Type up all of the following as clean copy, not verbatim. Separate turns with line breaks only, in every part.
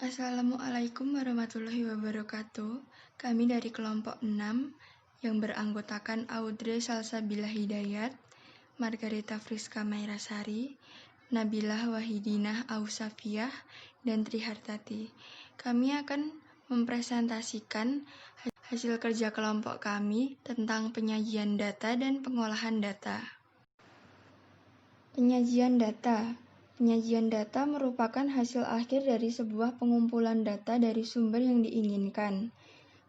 Assalamualaikum warahmatullahi wabarakatuh. Kami dari kelompok 6 yang beranggotakan Audrey Salsabila Hidayat, Margareta Friska Mairasari, Nabilah Wahidinah Ausafiyah, dan Trihartati. Kami akan mempresentasikan hasil kerja kelompok kami tentang penyajian data dan pengolahan data. Penyajian data. Penyajian data merupakan hasil akhir dari sebuah pengumpulan data dari sumber yang diinginkan,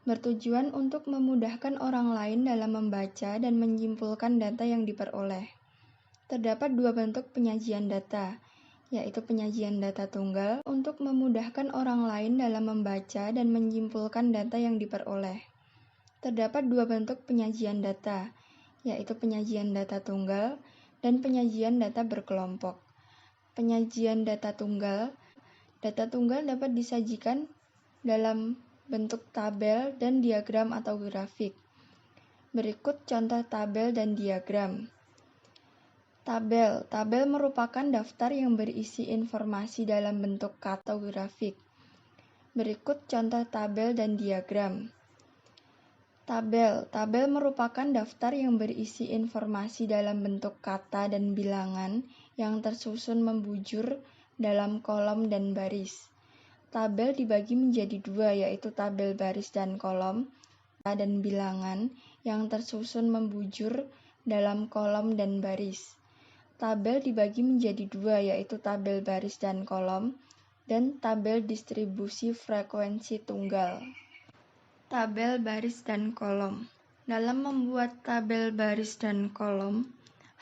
bertujuan untuk memudahkan orang lain dalam membaca dan menyimpulkan data yang diperoleh. Terdapat dua bentuk penyajian data, yaitu penyajian data tunggal untuk memudahkan orang lain dalam membaca dan menyimpulkan data yang diperoleh. Terdapat dua bentuk penyajian data, yaitu penyajian data tunggal dan penyajian data berkelompok. Penyajian data tunggal dapat disajikan dalam bentuk tabel dan diagram atau grafik. Berikut contoh tabel dan diagram. Tabel merupakan daftar yang berisi informasi dalam bentuk kata atau grafik. Berikut contoh tabel dan diagram. Tabel merupakan daftar yang berisi informasi dalam bentuk kata dan bilangan yang tersusun membujur dalam kolom dan baris. Tabel dibagi menjadi dua, yaitu tabel baris dan kolom, kata dan bilangan yang tersusun membujur dalam kolom dan baris. Tabel dibagi menjadi dua, yaitu tabel baris dan kolom, dan tabel distribusi frekuensi tunggal. Tabel baris dan kolom. Dalam membuat tabel baris dan kolom,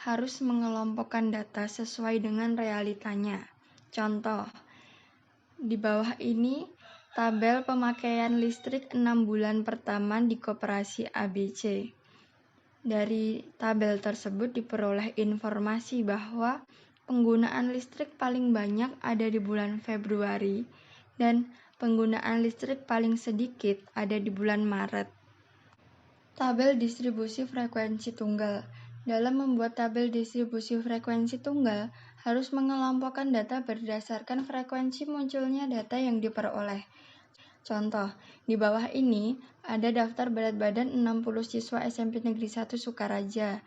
harus mengelompokkan data sesuai dengan realitanya. Contoh, di bawah ini tabel pemakaian listrik 6 bulan pertama di koperasi ABC. Dari tabel tersebut diperoleh informasi bahwa penggunaan listrik paling banyak ada di bulan Februari dan penggunaan listrik paling sedikit ada di bulan Maret. Tabel distribusi frekuensi tunggal. Dalam membuat tabel distribusi frekuensi tunggal, harus mengelompokkan data berdasarkan frekuensi munculnya data yang diperoleh. Contoh, di bawah ini ada daftar berat badan 60 siswa SMP Negeri 1 Sukaraja.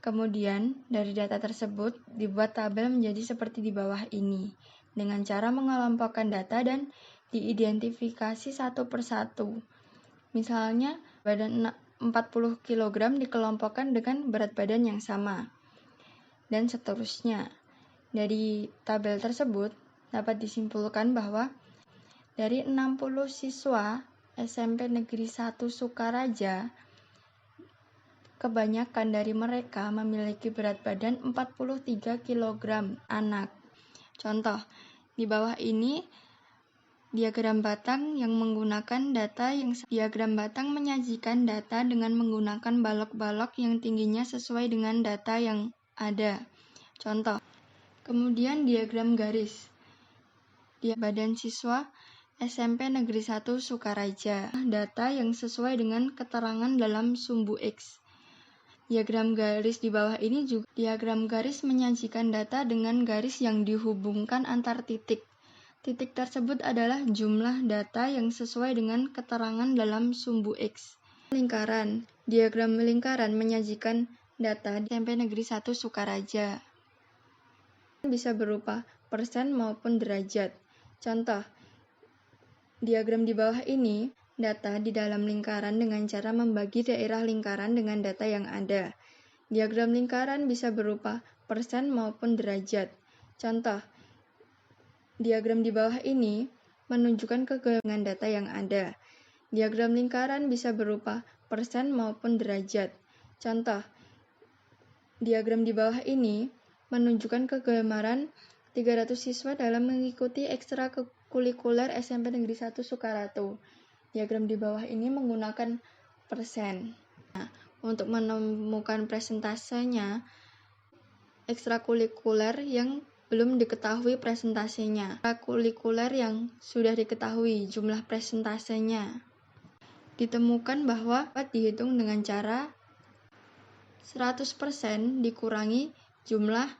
Kemudian, dari data tersebut, dibuat tabel menjadi seperti di bawah ini, dengan cara mengelompokkan data dan diidentifikasi satu persatu. Misalnya, badan 40 kg dikelompokkan dengan berat badan yang sama, dan seterusnya. Dari tabel tersebut, dapat disimpulkan bahwa dari 60 siswa SMP Negeri 1 Sukaraja, kebanyakan dari mereka memiliki berat badan 43 kg anak. Contoh, di bawah ini diagram batang yang menggunakan data diagram batang menyajikan data dengan menggunakan balok-balok yang tingginya sesuai dengan data yang ada. Contoh. Kemudian diagram garis. Di badan siswa SMP Negeri 1 Sukaraja, data yang sesuai dengan keterangan dalam sumbu X. Diagram garis di bawah ini juga diagram garis menyajikan data dengan garis yang dihubungkan antar titik. Titik tersebut adalah jumlah data yang sesuai dengan keterangan dalam sumbu X. Lingkaran. Diagram lingkaran menyajikan data di SMP Negeri 1 Sukaraja. Bisa berupa persen maupun derajat. Contoh, diagram di bawah ini data di dalam lingkaran dengan cara membagi daerah lingkaran dengan data yang ada. Diagram lingkaran bisa berupa persen maupun derajat. Contoh, diagram di bawah ini menunjukkan kegabungan data yang ada. Diagram lingkaran bisa berupa persen maupun derajat. Contoh, diagram di bawah ini menunjukkan kegemaran 300 siswa dalam mengikuti ekstrakurikuler SMP Negeri 1 Sukaratu. Diagram di bawah ini menggunakan persen. Nah, untuk menemukan presentasenya, ekstrakurikuler yang belum diketahui presentasenya, ekstrakurikuler yang sudah diketahui jumlah presentasenya. Ditemukan bahwa dapat dihitung dengan cara 100% dikurangi jumlah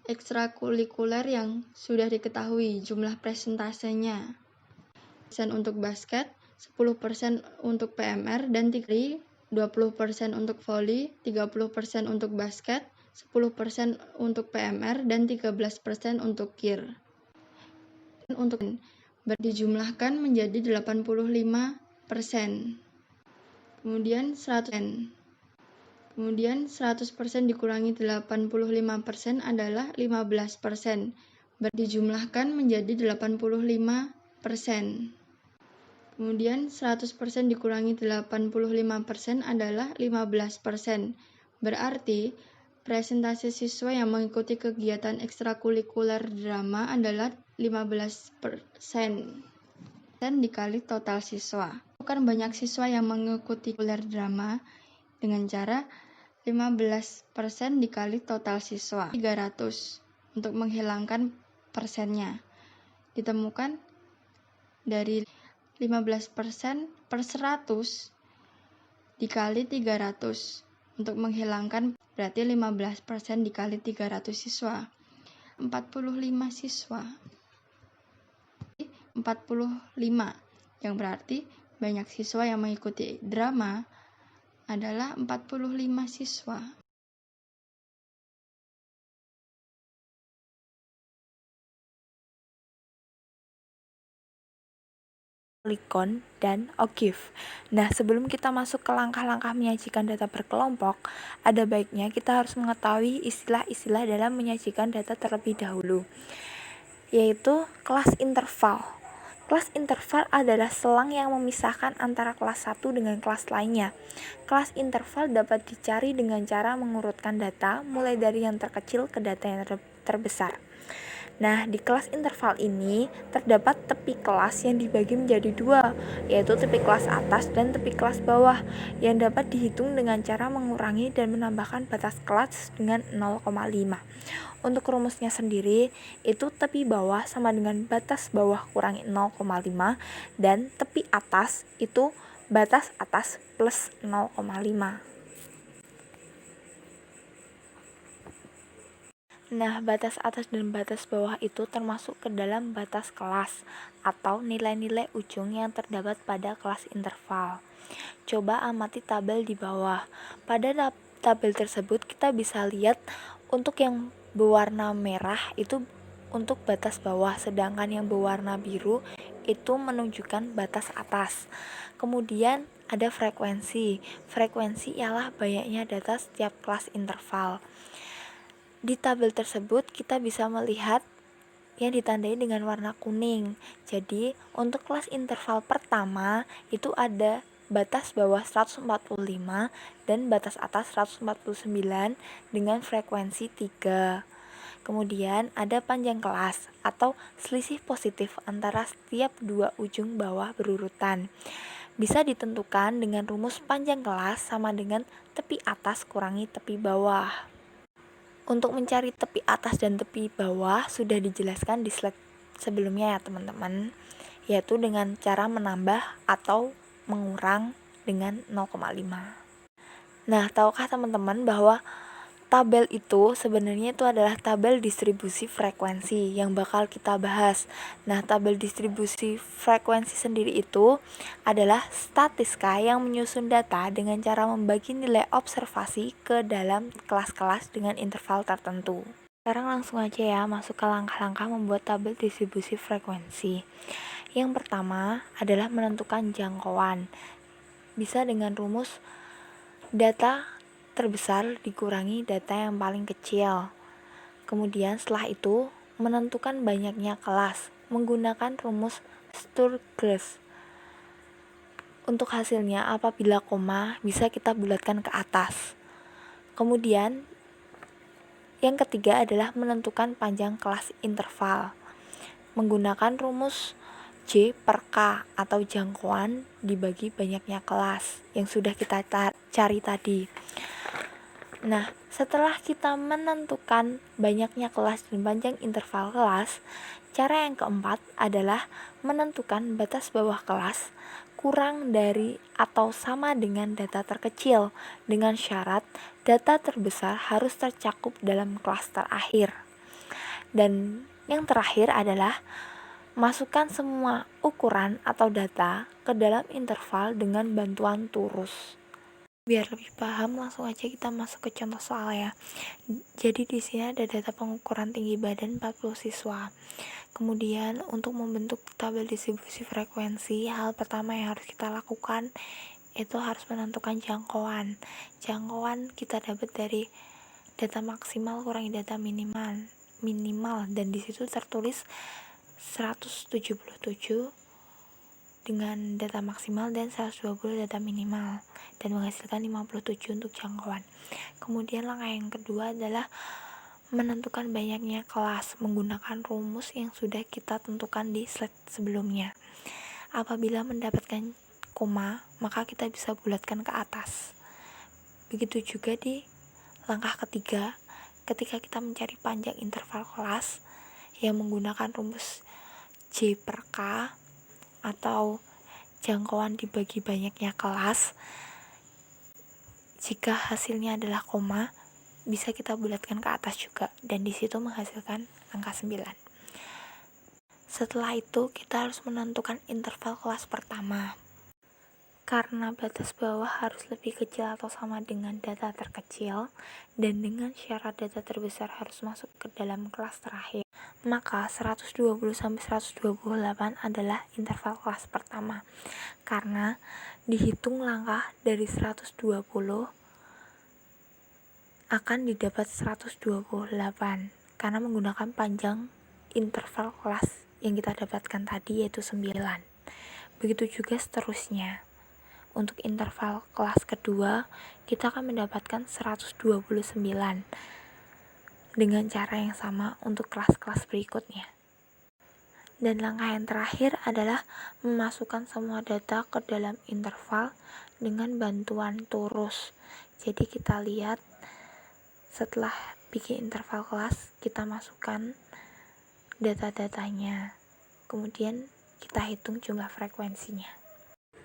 ekstrakurikuler yang sudah diketahui jumlah presentasenya. untuk basket, 10% untuk PMR, dan 20% untuk voli, 30% untuk basket, 10% untuk PMR, dan 13% untuk kir. Untuk dijumlahkan menjadi 85%. Kemudian 100% dikurangi 85% adalah 15%. Dijumlahkan menjadi 85%. Kemudian 100% dikurangi 85% adalah 15%. Berarti presentase siswa yang mengikuti kegiatan ekstrakurikuler drama adalah 15%. Dikali total siswa. Bukan banyak siswa yang mengikuti kurikuler drama dengan cara 15% dikali total siswa, 300. Untuk menghilangkan persennya, ditemukan dari 15% per 100 dikali 300. Untuk menghilangkan berarti 15% dikali 300 siswa, 45 siswa. 45, yang berarti banyak siswa yang mengikuti drama adalah 45 siswa.
Likon dan O'Keefe. Nah, sebelum kita masuk ke langkah-langkah menyajikan data berkelompok, ada baiknya kita harus mengetahui istilah-istilah dalam menyajikan data terlebih dahulu, yaitu kelas interval. Kelas interval adalah selang yang memisahkan antara kelas satu dengan kelas lainnya. Kelas interval dapat dicari dengan cara mengurutkan data mulai dari yang terkecil ke data yang terbesar. Nah, di kelas interval ini terdapat tepi kelas yang dibagi menjadi dua, yaitu tepi kelas atas dan tepi kelas bawah, yang dapat dihitung dengan cara mengurangi dan menambahkan batas kelas dengan 0,5. Untuk rumusnya sendiri, itu tepi bawah sama dengan batas bawah kurangi 0,5, dan tepi atas itu batas atas plus 0,5. Nah, batas atas dan batas bawah itu termasuk ke dalam batas kelas atau nilai-nilai ujung yang terdapat pada kelas interval. Coba amati tabel di bawah. Pada tabel tersebut kita bisa lihat untuk yang berwarna merah itu untuk batas bawah, sedangkan yang berwarna biru itu menunjukkan batas atas. Kemudian ada frekuensi. Frekuensi ialah banyaknya data setiap kelas interval. Di tabel tersebut kita bisa melihat yang ditandai dengan warna kuning. Jadi, untuk kelas interval pertama itu ada batas bawah 145 dan batas atas 149 dengan frekuensi 3. Kemudian ada panjang kelas atau selisih positif antara setiap dua ujung bawah berurutan. Bisa ditentukan dengan rumus panjang kelas sama dengan tepi atas kurangi tepi bawah. Untuk mencari tepi atas dan tepi bawah sudah dijelaskan di slide sebelumnya ya teman-teman, yaitu dengan cara menambah atau mengurang dengan 0,5. Nah, tahukah teman-teman bahwa tabel itu sebenarnya itu adalah tabel distribusi frekuensi yang bakal kita bahas. Nah, tabel distribusi frekuensi sendiri itu adalah statiska yang menyusun data dengan cara membagi nilai observasi ke dalam kelas-kelas dengan interval tertentu. Sekarang langsung aja ya masuk ke langkah-langkah membuat tabel distribusi frekuensi. Yang pertama adalah menentukan jangkauan. Bisa dengan rumus data terbesar dikurangi data yang paling kecil. Kemudian setelah itu menentukan banyaknya kelas menggunakan rumus Sturges. Untuk hasilnya apabila koma bisa kita bulatkan ke atas. Kemudian yang ketiga adalah menentukan panjang kelas interval menggunakan rumus J per K atau jangkauan dibagi banyaknya kelas yang sudah kita cari tadi. Nah, setelah kita menentukan banyaknya kelas dan panjang interval kelas, cara yang keempat adalah menentukan batas bawah kelas kurang dari atau sama dengan data terkecil dengan syarat data terbesar harus tercakup dalam kelas terakhir. Dan yang terakhir adalah Masukkan semua ukuran atau data ke dalam interval dengan bantuan torus. Biar lebih paham, langsung aja kita masuk ke contoh soal ya. Jadi di sini ada data pengukuran tinggi badan 40 siswa. Kemudian untuk membentuk tabel distribusi frekuensi, hal pertama yang harus kita lakukan itu harus menentukan jangkauan. Jangkauan kita dapat dari data maksimal kurangi data minimal dan di situ tertulis 177 dengan data maksimal dan 120 data minimal dan menghasilkan 57 untuk jangkauan. Kemudian langkah yang kedua adalah menentukan banyaknya kelas menggunakan rumus yang sudah kita tentukan di slide sebelumnya. Apabila mendapatkan koma, maka kita bisa bulatkan ke atas. Begitu juga di langkah ketiga, ketika kita mencari panjang interval kelas yang menggunakan rumus J per K atau jangkauan dibagi banyaknya kelas, jika hasilnya adalah koma, bisa kita bulatkan ke atas juga dan di situ menghasilkan angka 9. Setelah itu kita harus menentukan interval kelas pertama. Karena batas bawah harus lebih kecil atau sama dengan data terkecil dan dengan syarat data terbesar harus masuk ke dalam kelas terakhir, maka 120-128 adalah interval kelas pertama. Karena dihitung langkah dari 120 akan didapat 128 karena menggunakan panjang interval kelas yang kita dapatkan tadi yaitu 9. Begitu juga seterusnya. Untuk interval kelas kedua, kita akan mendapatkan 129 dengan cara yang sama untuk kelas-kelas berikutnya. Dan langkah yang terakhir adalah memasukkan semua data ke dalam interval dengan bantuan torus. Jadi kita lihat setelah bikin interval kelas, kita masukkan data-datanya. Kemudian kita hitung jumlah frekuensinya.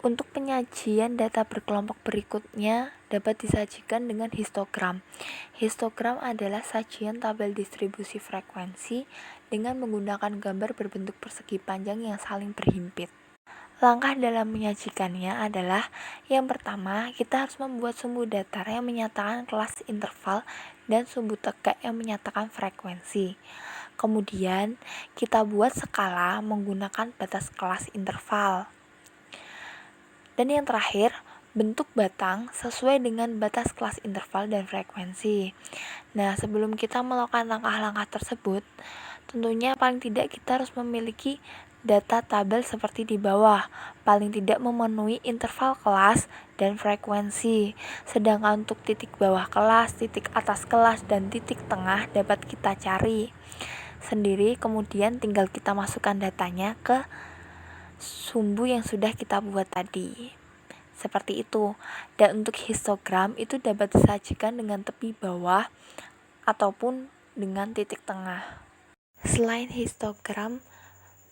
Untuk penyajian data berkelompok berikutnya dapat disajikan dengan histogram. Histogram adalah sajian tabel distribusi frekuensi dengan menggunakan gambar berbentuk persegi panjang yang saling berhimpit. Langkah dalam menyajikannya adalah yang pertama, kita harus membuat sumbu datar yang menyatakan kelas interval dan sumbu tegak yang menyatakan frekuensi. Kemudian, kita buat skala menggunakan batas kelas interval. Dan yang terakhir, bentuk batang sesuai dengan batas kelas interval dan frekuensi. Nah, sebelum kita melakukan langkah-langkah tersebut, tentunya paling tidak kita harus memiliki data tabel seperti di bawah, paling tidak memenuhi interval kelas dan frekuensi. Sedangkan untuk titik bawah kelas, titik atas kelas, dan titik tengah dapat kita cari sendiri, kemudian tinggal kita masukkan datanya ke sumbu yang sudah kita buat tadi. Seperti itu. Dan untuk histogram itu dapat disajikan dengan tepi bawah ataupun dengan titik tengah. Selain histogram,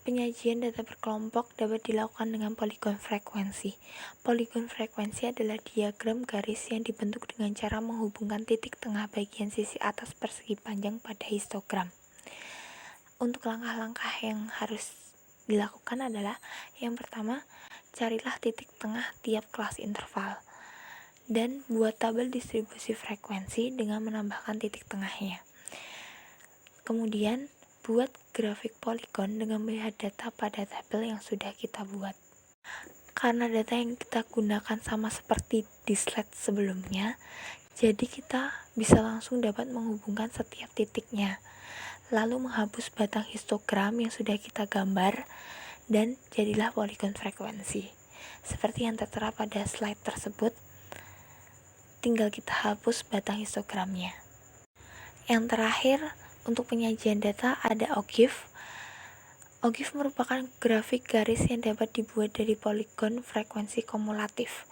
penyajian data berkelompok dapat dilakukan dengan poligon frekuensi. Poligon frekuensi adalah diagram garis yang dibentuk dengan cara menghubungkan titik tengah bagian sisi atas persegi panjang pada histogram. Untuk langkah-langkah yang harus dilakukan adalah yang pertama, carilah titik tengah tiap kelas interval dan buat tabel distribusi frekuensi dengan menambahkan titik tengahnya. Kemudian buat grafik poligon dengan melihat data pada tabel yang sudah kita buat. Karena data yang kita gunakan sama seperti di slide sebelumnya, jadi kita bisa langsung dapat menghubungkan setiap titiknya, lalu menghapus batang histogram yang sudah kita gambar dan jadilah poligon frekuensi. Seperti yang tertera pada slide tersebut, tinggal kita hapus batang histogramnya. Yang terakhir, untuk penyajian data ada OGIF. OGIF merupakan grafik garis yang dapat dibuat dari poligon frekuensi kumulatif.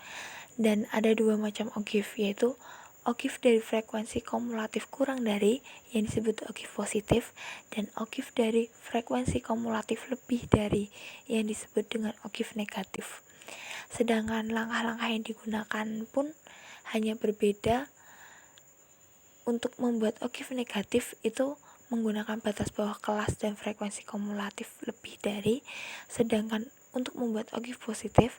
Dan ada dua macam OGIF, yaitu OGIF dari frekuensi kumulatif kurang dari yang disebut OGIF positif dan OGIF dari frekuensi kumulatif lebih dari yang disebut dengan OGIF negatif. Sedangkan langkah-langkah yang digunakan pun hanya berbeda. Untuk membuat OGIF negatif itu menggunakan batas bawah kelas dan frekuensi kumulatif lebih dari, sedangkan untuk membuat OGIF positif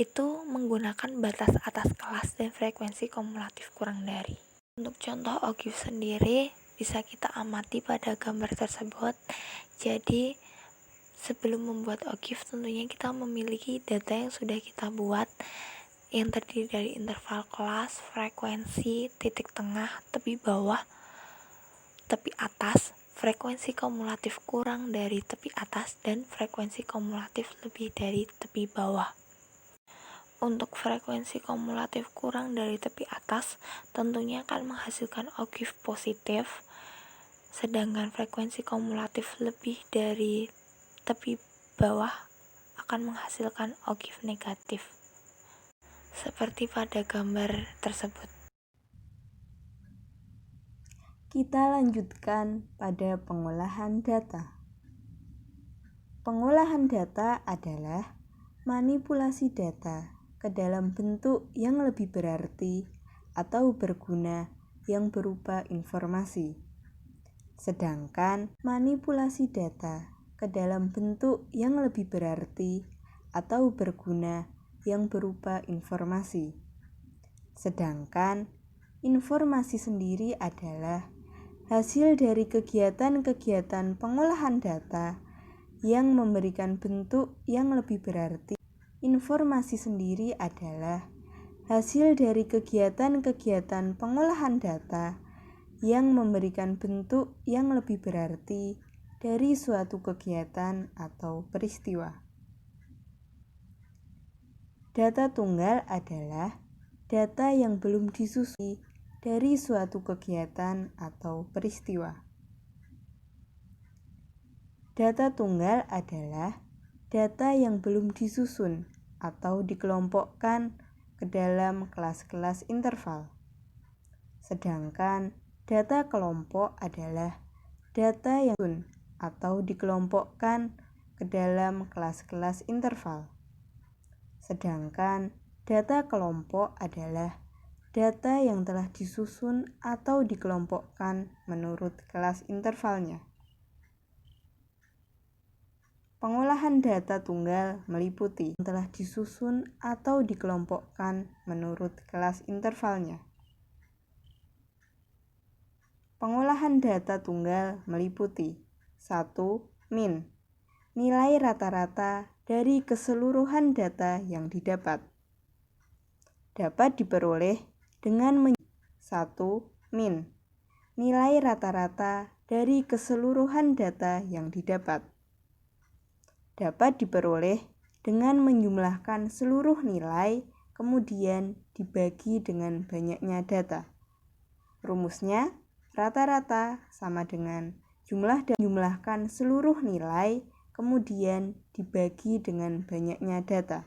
itu menggunakan batas atas kelas dan frekuensi kumulatif kurang dari. Untuk contoh OGIF sendiri bisa kita amati pada gambar tersebut. Jadi sebelum membuat OGIF tentunya kita memiliki data yang sudah kita buat yang terdiri dari interval kelas, frekuensi, titik tengah, tepi bawah, tepi atas, frekuensi kumulatif kurang dari tepi atas, dan frekuensi kumulatif lebih dari tepi bawah. Untuk frekuensi kumulatif kurang dari tepi atas tentunya akan menghasilkan OGIF positif, sedangkan frekuensi kumulatif lebih dari tepi bawah akan menghasilkan OGIF negatif, seperti pada gambar tersebut.
Kita lanjutkan pada pengolahan data. Pengolahan data adalah manipulasi data ke dalam bentuk yang lebih berarti atau berguna yang berupa informasi. Sedangkan manipulasi data ke dalam bentuk yang lebih berarti atau berguna yang berupa informasi. Sedangkan informasi sendiri adalah hasil dari kegiatan-kegiatan pengolahan data yang memberikan bentuk yang lebih berarti. Informasi sendiri adalah hasil dari kegiatan-kegiatan pengolahan data yang memberikan bentuk yang lebih berarti dari suatu kegiatan atau peristiwa. Data tunggal adalah data yang belum disusun dari suatu kegiatan atau peristiwa. Data tunggal adalah data yang belum disusun atau dikelompokkan ke dalam kelas-kelas interval. Sedangkan data kelompok adalah data yang disusun atau dikelompokkan ke dalam kelas-kelas interval. Sedangkan data kelompok adalah data yang telah disusun atau dikelompokkan menurut kelas intervalnya. Pengolahan data tunggal meliputi yang telah disusun atau dikelompokkan menurut kelas intervalnya. Pengolahan data tunggal meliputi 1. Min, nilai rata-rata dari keseluruhan data yang didapat. Dapat diperoleh dengan 1. Min, nilai rata-rata dari keseluruhan data yang didapat. Dapat diperoleh dengan menjumlahkan seluruh nilai kemudian dibagi dengan banyaknya data. Rumusnya, rata-rata sama dengan jumlahkan seluruh nilai kemudian dibagi dengan banyaknya data.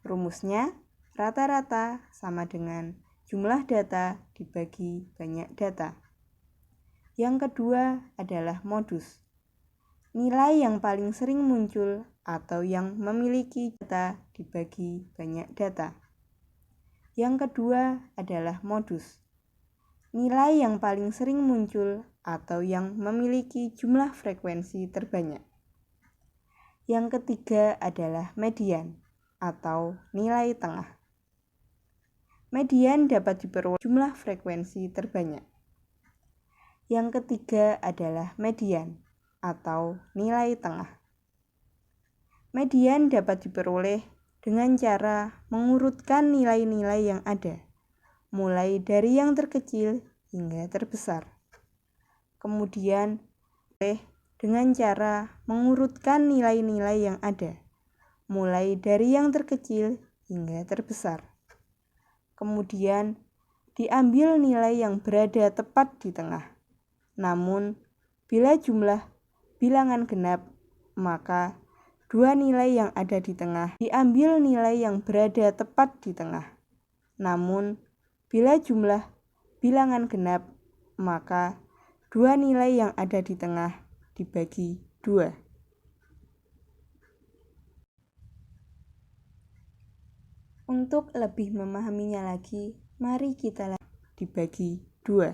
Rumusnya, rata-rata sama dengan jumlah data dibagi banyak data. Yang kedua adalah modus. Nilai yang paling sering muncul atau yang memiliki data dibagi banyak data. Yang kedua adalah modus. Nilai yang paling sering muncul atau yang memiliki jumlah frekuensi terbanyak. Yang ketiga adalah median atau nilai tengah. Median dapat diperoleh jumlah frekuensi terbanyak. Yang ketiga adalah median atau nilai tengah. Median dapat diperoleh dengan cara mengurutkan nilai-nilai yang ada, mulai dari yang terkecil hingga terbesar. Kemudian, dengan cara mengurutkan nilai-nilai yang ada, mulai dari yang terkecil hingga terbesar. Kemudian, diambil nilai yang berada tepat di tengah. Namun, bila jumlah bilangan genap, maka dua nilai yang ada di tengah diambil nilai yang berada tepat di tengah. Namun, bila jumlah bilangan genap, maka dua nilai yang ada di tengah dibagi 2. Untuk lebih memahaminya lagi, mari kita dibagi 2.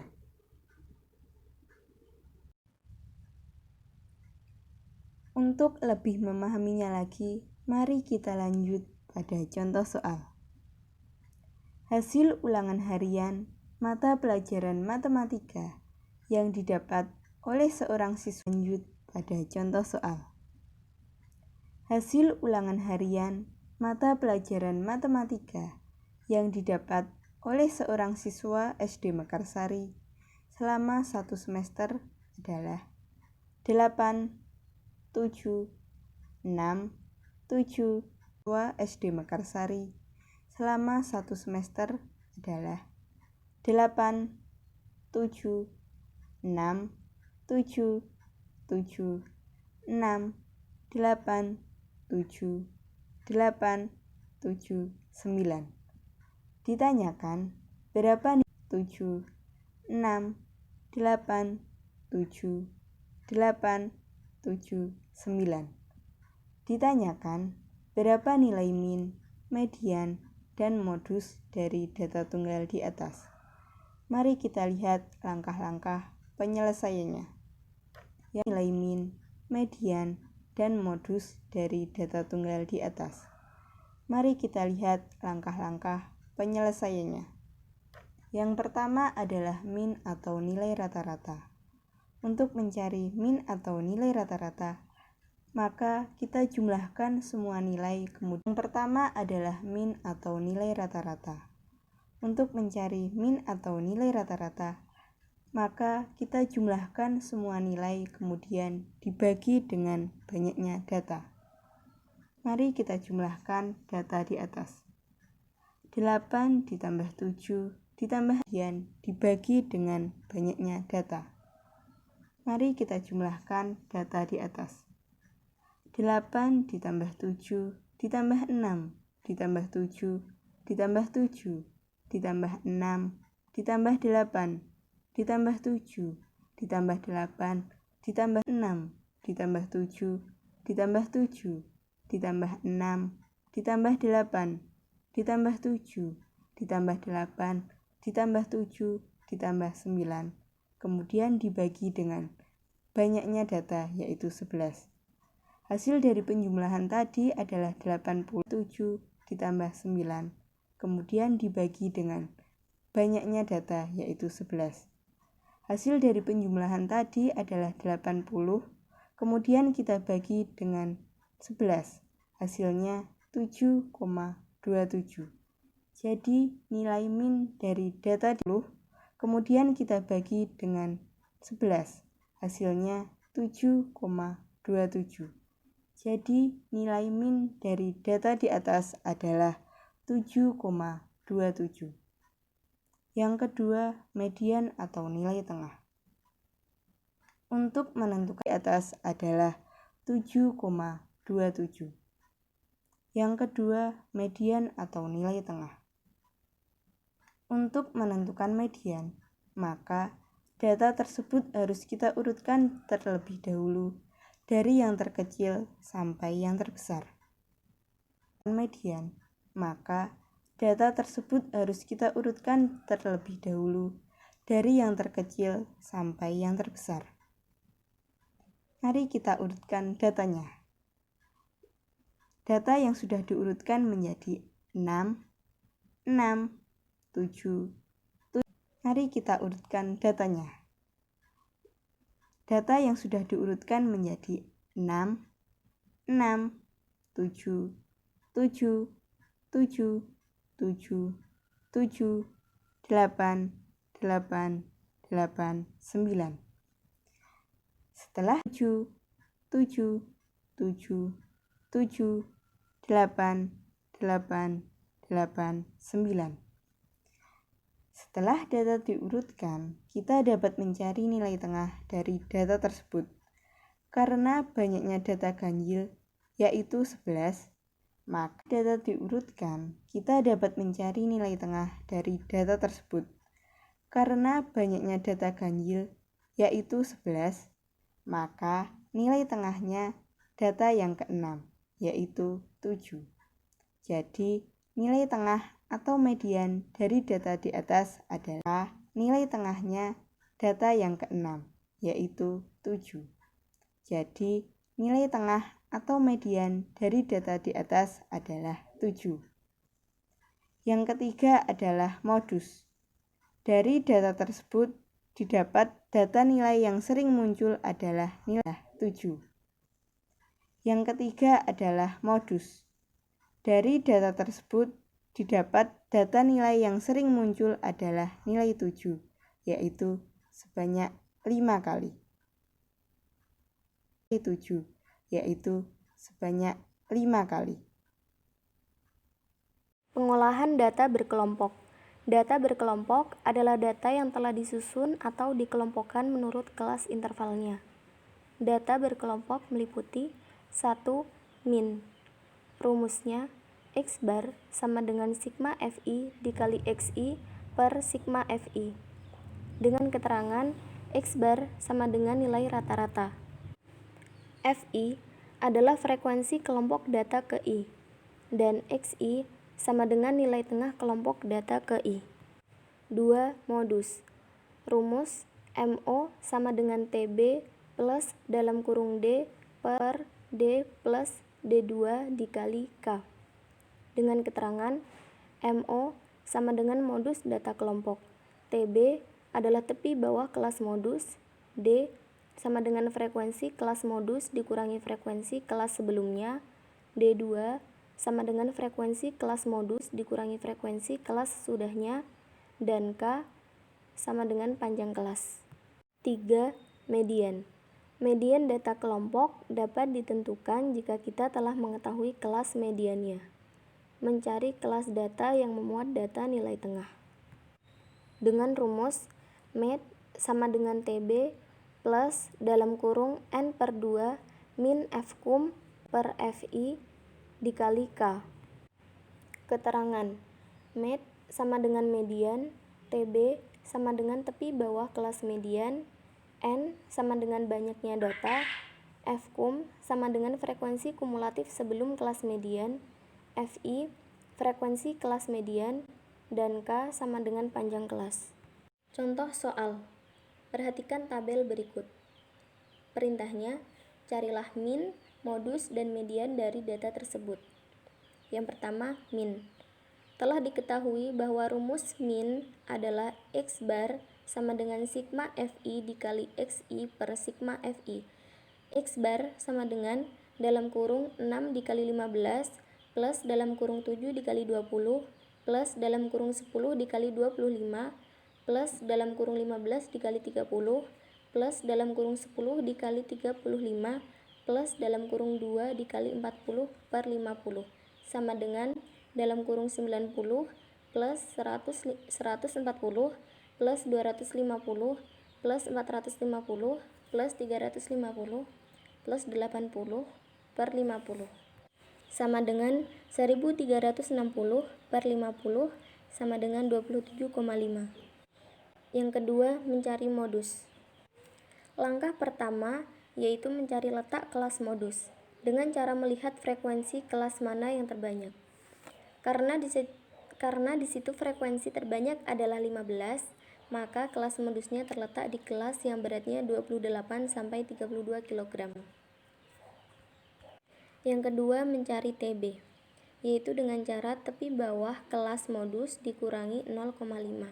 Untuk lebih memahaminya lagi, mari kita lanjut pada contoh soal. Hasil ulangan harian mata pelajaran matematika yang didapat oleh seorang siswa. Lanjut pada contoh soal. Hasil ulangan harian mata pelajaran matematika yang didapat oleh seorang siswa SD Mekarsari selama 1 semester adalah 8, 7, 6, 7. Siswa SD Mekarsari selama 1 semester adalah 8, 7, 6, 7, 7, 6, 8, 7, 8, 7, 9. Ditanyakan berapa nilai 7, 6, 8, 7, 8, 7, 9. Ditanyakan berapa nilai min, median, dan modus dari data tunggal di atas. Mari kita lihat langkah-langkah penyelesaiannya. Yang nilai min, median, dan modus dari data tunggal di atas. Mari kita lihat langkah-langkah penyelesaiannya. Yang pertama adalah min atau nilai rata-rata. Untuk mencari min atau nilai rata-rata, maka kita jumlahkan semua nilai. Kemudian yang pertama adalah min atau nilai rata-rata. Untuk mencari min atau nilai rata-rata, maka kita jumlahkan semua nilai kemudian dibagi dengan banyaknya data. Mari kita jumlahkan data di atas. 8 ditambah 7 ditambah kemudian dibagi dengan banyaknya data. Mari kita jumlahkan data di atas. 8 ditambah 7 ditambah 6 ditambah 7 ditambah 7 ditambah 6 ditambah 8 ditambah 7 ditambah 8 ditambah 6 ditambah 7 ditambah 7 ditambah 6 ditambah 8 ditambah 7 ditambah 8 ditambah 7 ditambah 9. Kemudian dibagi dengan banyaknya data yaitu 11. Hasil dari penjumlahan tadi adalah 87 ditambah 9. Kemudian dibagi dengan banyaknya data yaitu 11. Hasil dari penjumlahan tadi adalah 80. Kemudian kita bagi dengan 11. Hasilnya 7,27. Jadi nilai min dari data 10. Kemudian kita bagi dengan 11. Hasilnya 7,27. Jadi nilai min dari data di atas adalah 7,27. Yang kedua, median atau nilai tengah. Untuk menentukan di atas adalah 7,27. Yang kedua, median atau nilai tengah. Untuk menentukan median, maka data tersebut harus kita urutkan terlebih dahulu dari yang terkecil sampai yang terbesar. Median, maka data tersebut harus kita urutkan terlebih dahulu dari yang terkecil sampai yang terbesar. Mari kita urutkan datanya. Data yang sudah diurutkan menjadi 6, 6, 7, 7. Mari kita urutkan datanya. Data yang sudah diurutkan menjadi 6, 6, 7, 7, 7, 7, 7, 8, 8, 8, 9. Setelah 7, 7, 7, 7, 8, 8, 8, 9. Setelah data diurutkan, kita dapat mencari nilai tengah dari data tersebut. Karena banyaknya data ganjil, yaitu 11, maka data diurutkan, kita dapat mencari nilai tengah dari data tersebut. Karena banyaknya data ganjil, yaitu 11, maka nilai tengahnya data yang ke-6, yaitu 7. Jadi, nilai tengah atau median dari data di atas adalah nilai tengahnya data yang ke-6, yaitu 7. Jadi, nilai tengah atau median dari data di atas adalah 7. Yang ketiga adalah modus. Dari data tersebut didapat data nilai yang sering muncul adalah nilai 7. Yang ketiga adalah modus. Dari data tersebut didapat data nilai yang sering muncul adalah nilai 7, yaitu sebanyak 5 kali. 7, yaitu sebanyak 5 kali.
Pengolahan data berkelompok. Data berkelompok adalah data yang telah disusun atau dikelompokkan menurut kelas intervalnya. Data berkelompok meliputi 1. Min. Rumusnya, X bar sama dengan sigma Fi dikali Xi per sigma Fi. Dengan keterangan, X bar sama dengan nilai rata-rata. Fi adalah frekuensi kelompok data ke I, dan Xi sama dengan nilai tengah kelompok data ke I. 2. Modus. Rumus MO sama dengan TB plus dalam kurung D per D plus D2 dikali K. Dengan keterangan, MO sama dengan modus data kelompok. TB adalah tepi bawah kelas modus. D sama dengan frekuensi kelas modus dikurangi frekuensi kelas sebelumnya. D2 sama dengan frekuensi kelas modus dikurangi frekuensi kelas sesudahnya, dan K sama dengan panjang kelas. 3. Median. Median data kelompok dapat ditentukan jika kita telah mengetahui kelas mediannya. Mencari kelas data yang memuat data nilai tengah. Dengan rumus med sama dengan TB plus dalam kurung N per 2 min Fkum per Fi dikali K. Keterangan, med sama dengan median, TB sama dengan tepi bawah kelas median, N sama dengan banyaknya data, Fkum sama dengan frekuensi kumulatif sebelum kelas median, Fi frekuensi kelas median, dan K sama dengan panjang kelas. Contoh soal. Perhatikan tabel berikut. Perintahnya, carilah min, modus, dan median dari data tersebut. Yang pertama, min. Telah diketahui bahwa rumus min adalah X bar sama dengan sigma Fi dikali Xi per sigma Fi. X bar sama dengan dalam kurung 6 dikali 15 plus dalam kurung 7 dikali 20 plus dalam kurung 10 dikali 25 plus dalam kurung 15 dikali 30 plus dalam kurung 10 dikali 35 plus dalam kurung 2 dikali 40 per 50 sama dengan dalam kurung 90 plus 140 plus 250 plus 450 plus 350 plus 80 per 50 sama dengan 1360 per 50 sama dengan 27,5. Yang kedua, mencari modus. Langkah pertama yaitu mencari letak kelas modus dengan cara melihat frekuensi kelas mana yang terbanyak. Karena di situ frekuensi terbanyak adalah 15, maka kelas modusnya terletak di kelas yang beratnya 28 sampai 32 kg. Yang kedua, mencari TB, yaitu dengan cara tepi bawah kelas modus dikurangi 0,5.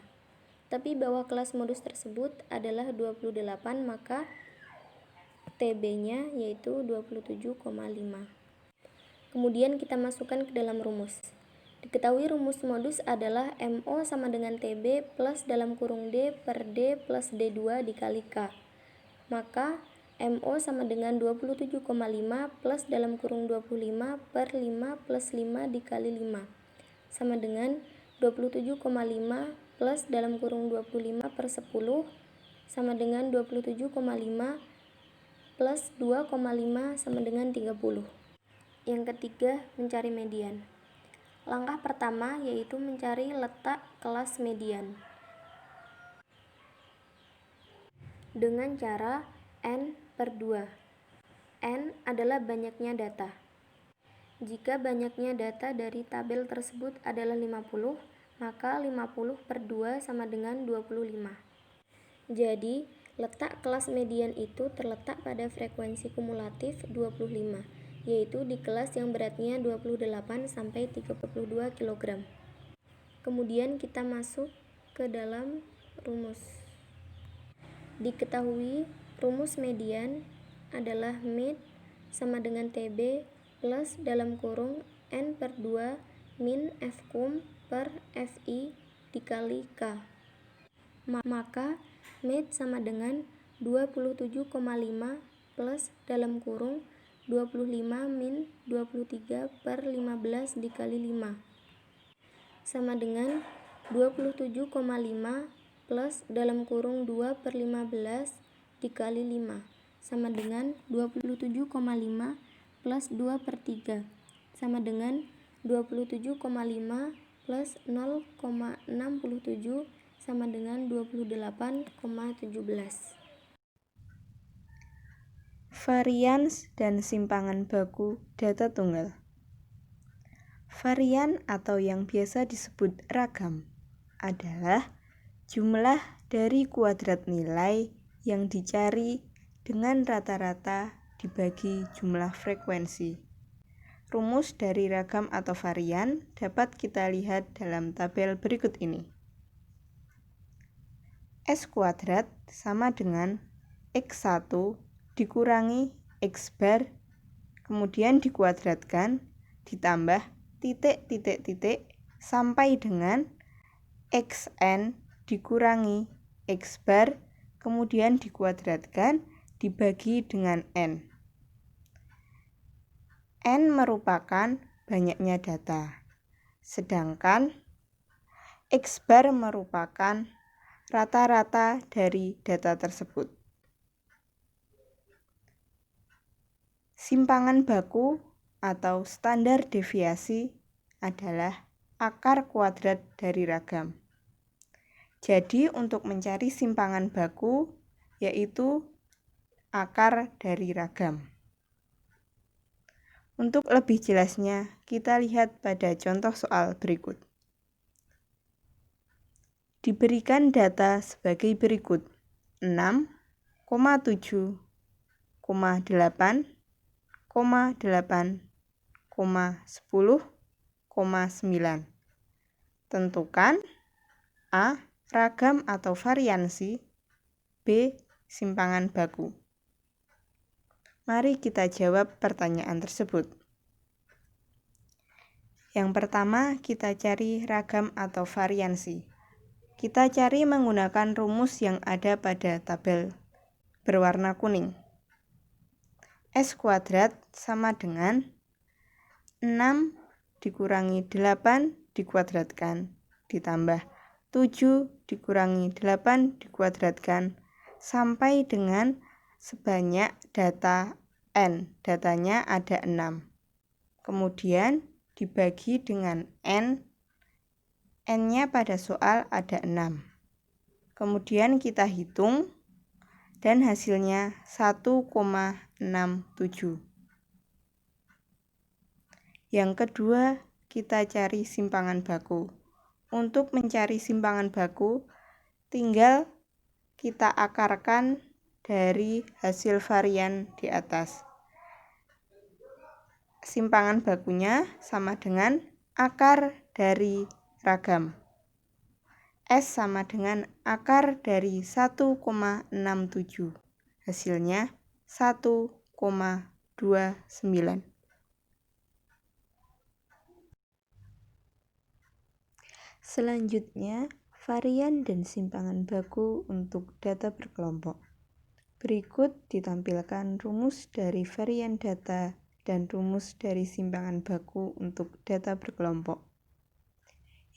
Tepi bawah kelas modus tersebut adalah 28, maka TB-nya yaitu 27,5. Kemudian kita masukkan ke dalam rumus. Diketahui rumus modus adalah MO sama dengan TB plus dalam kurung D per D plus D2 dikali K. Maka MO sama dengan 27,5 plus dalam kurung 25 per 5 plus 5 dikali 5 sama dengan 27,5 plus dalam kurung 25 per 10 sama dengan 27,5 plus 2,5 sama dengan 30. Yang ketiga, mencari median. Langkah pertama yaitu mencari letak kelas median dengan cara N per 2. N adalah banyaknya data. Jika banyaknya data dari tabel tersebut adalah 50, maka 50 per 2 sama dengan 25. Jadi, Letak kelas median itu terletak pada frekuensi kumulatif 25, yaitu di kelas yang beratnya 28 sampai 32 kg. Kemudian kita masuk ke dalam rumus. Diketahui rumus median adalah med sama dengan TB plus dalam kurung N/2 min Fkum per Fi dikali K. Maka med sama dengan 27,5 plus dalam kurung 25 min 23 per 15 dikali 5 sama dengan 27,5 plus dalam kurung 2 per 15 dikali 5 sama dengan 27,5 plus 2 per 3 sama dengan 27,5 plus 0,67 sama dengan 28,17.
Varians dan simpangan baku data tunggal. Varian atau yang biasa disebut ragam adalah jumlah dari kuadrat nilai yang dicari dengan rata-rata dibagi jumlah frekuensi. Rumus dari ragam atau varian dapat kita lihat dalam tabel berikut ini. S kuadrat sama dengan X1 dikurangi X bar, kemudian dikuadratkan, ditambah titik-titik-titik sampai dengan Xn dikurangi X bar, kemudian dikuadratkan, dibagi dengan N. N merupakan banyaknya data, sedangkan X bar merupakan rata-rata dari data tersebut. Simpangan baku atau standar deviasi adalah akar kuadrat dari ragam. Jadi untuk mencari simpangan baku yaitu akar dari ragam. Untuk lebih jelasnya, kita lihat pada contoh soal berikut. Diberikan data sebagai berikut: 6,7,8,8,9. Tentukan A. Ragam atau variansi, B. Simpangan baku. Mari kita jawab pertanyaan tersebut. Yang pertama, kita cari ragam atau variansi. Kita cari menggunakan rumus yang ada pada tabel berwarna kuning. S kuadrat sama dengan 6 dikurangi 8 dikuadratkan, ditambah 7 dikurangi 8 dikuadratkan, sampai dengan sebanyak data N. Datanya ada 6. Kemudian dibagi dengan N. N-nya pada soal ada 6. Kemudian kita hitung dan hasilnya 1,67. Yang kedua, kita cari simpangan baku. Untuk mencari simpangan baku, tinggal kita akarkan dari hasil varian di atas. Simpangan bakunya sama dengan akar dari ragam. S sama dengan akar dari 1,67. Hasilnya 1,29. Selanjutnya, varian dan simpangan baku untuk data berkelompok. Berikut ditampilkan rumus dari varian data dan rumus dari simpangan baku untuk data berkelompok.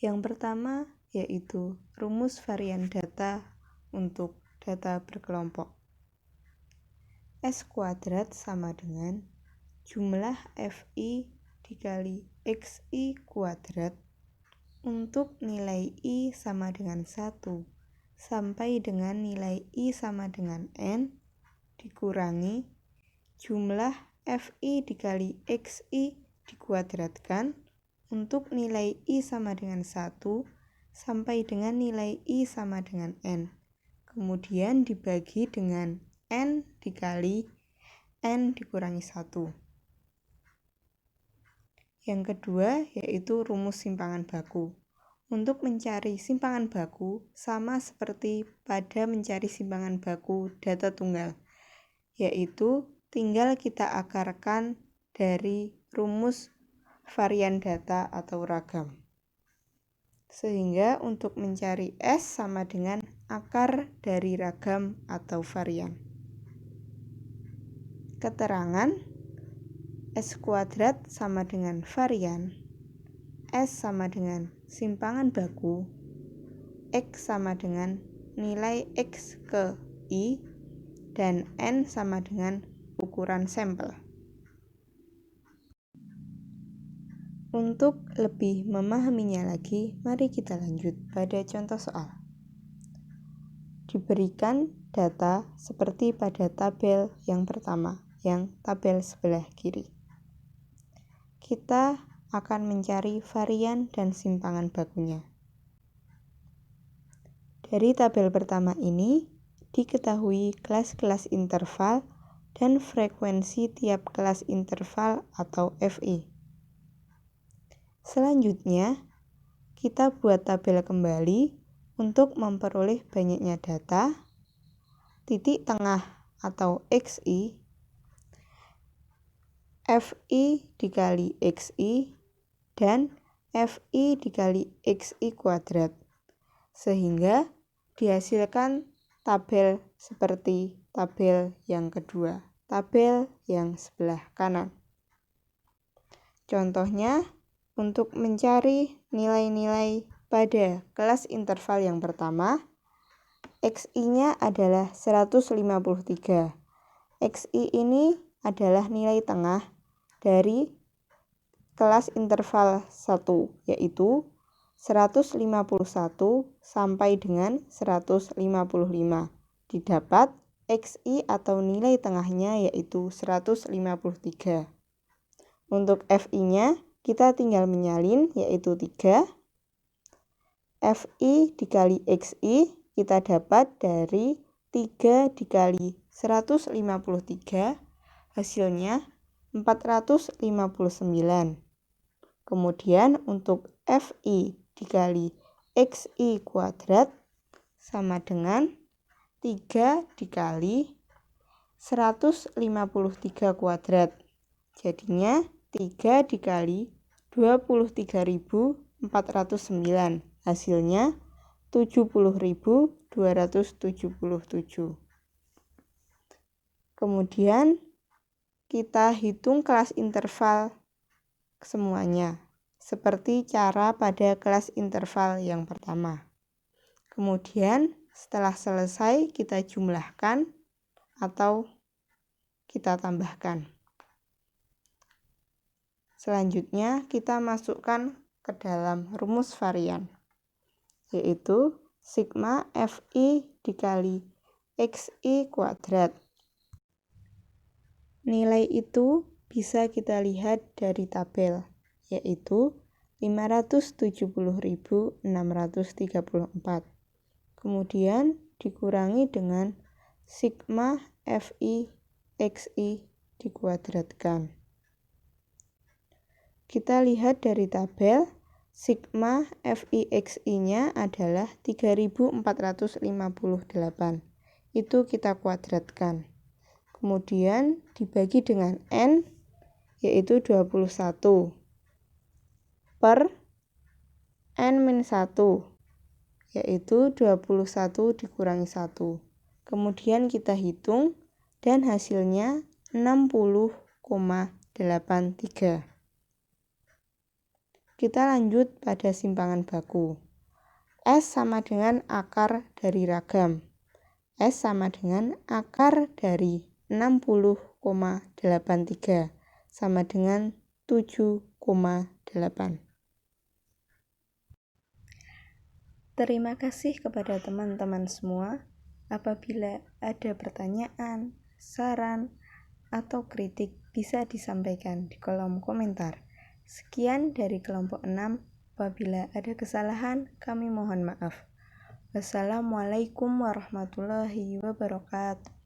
Yang pertama yaitu rumus varian data untuk data berkelompok. S kuadrat sama dengan jumlah Fi dikali Xi kuadrat untuk nilai I sama dengan 1 sampai dengan nilai I sama dengan N dikurangi jumlah Fi dikali Xi dikuadratkan untuk nilai I sama dengan 1 sampai dengan nilai I sama dengan N. kemudian dibagi dengan N dikali N dikurangi 1. Yang kedua yaitu rumus simpangan baku. Untuk mencari simpangan baku sama seperti pada mencari simpangan baku data tunggal, yaitu tinggal kita akarkan dari rumus varian data atau ragam. Sehingga untuk mencari S sama dengan akar dari ragam atau varian. Keterangan S kuadrat sama dengan varian, S sama dengan simpangan baku, X sama dengan nilai X ke I, dan N sama dengan ukuran sampel. Untuk lebih memahaminya lagi, mari kita lanjut pada contoh soal. Diberikan data seperti pada tabel yang pertama, yang tabel sebelah kiri. Kita akan mencari varian dan simpangan bakunya. Dari tabel pertama ini, diketahui kelas-kelas interval dan frekuensi tiap kelas interval atau FI. Selanjutnya, kita buat tabel kembali untuk memperoleh banyaknya data, titik tengah atau XI, FI dikali XI, dan FI dikali XI kuadrat, sehingga dihasilkan tabel seperti tabel yang kedua, tabel yang sebelah kanan. Contohnya, untuk mencari nilai-nilai pada kelas interval yang pertama, XI-nya adalah 153. XI ini adalah nilai tengah dari kelas interval 1, yaitu 151 sampai dengan 155. Didapat XI atau nilai tengahnya yaitu 153. Untuk FI-nya kita tinggal menyalin yaitu 3. FI dikali XI kita dapat dari 3 dikali 153, hasilnya 459. Kemudian untuk FI dikali XI kuadrat sama dengan 3 dikali 153 kuadrat. Jadinya 3 dikali 23.409. Hasilnya 70.277. Kemudian kita hitung kelas interval semuanya, seperti cara pada kelas interval yang pertama. Kemudian setelah selesai kita jumlahkan atau kita tambahkan. Selanjutnya kita masukkan ke dalam rumus varian, yaitu sigma FI dikali XI kuadrat. Nilai itu bisa kita lihat dari tabel, yaitu 570.634. Kemudian dikurangi dengan sigma FI XI dikuadratkan. Kita lihat dari tabel, sigma FI XI-nya adalah 3.458. Itu kita kuadratkan. Kemudian dibagi dengan N, yaitu 21, per N-1, yaitu 21 dikurangi 1. Kemudian kita hitung, dan hasilnya 60,83. Kita lanjut pada simpangan baku. S sama dengan akar dari ragam. S sama dengan akar dari 60,83 sama dengan 7,8. Terima kasih kepada teman-teman semua. Apabila ada pertanyaan, saran, atau kritik bisa disampaikan di kolom komentar. Sekian dari kelompok 6. Apabila ada kesalahan, kami mohon maaf. Wassalamualaikum warahmatullahi wabarakatuh.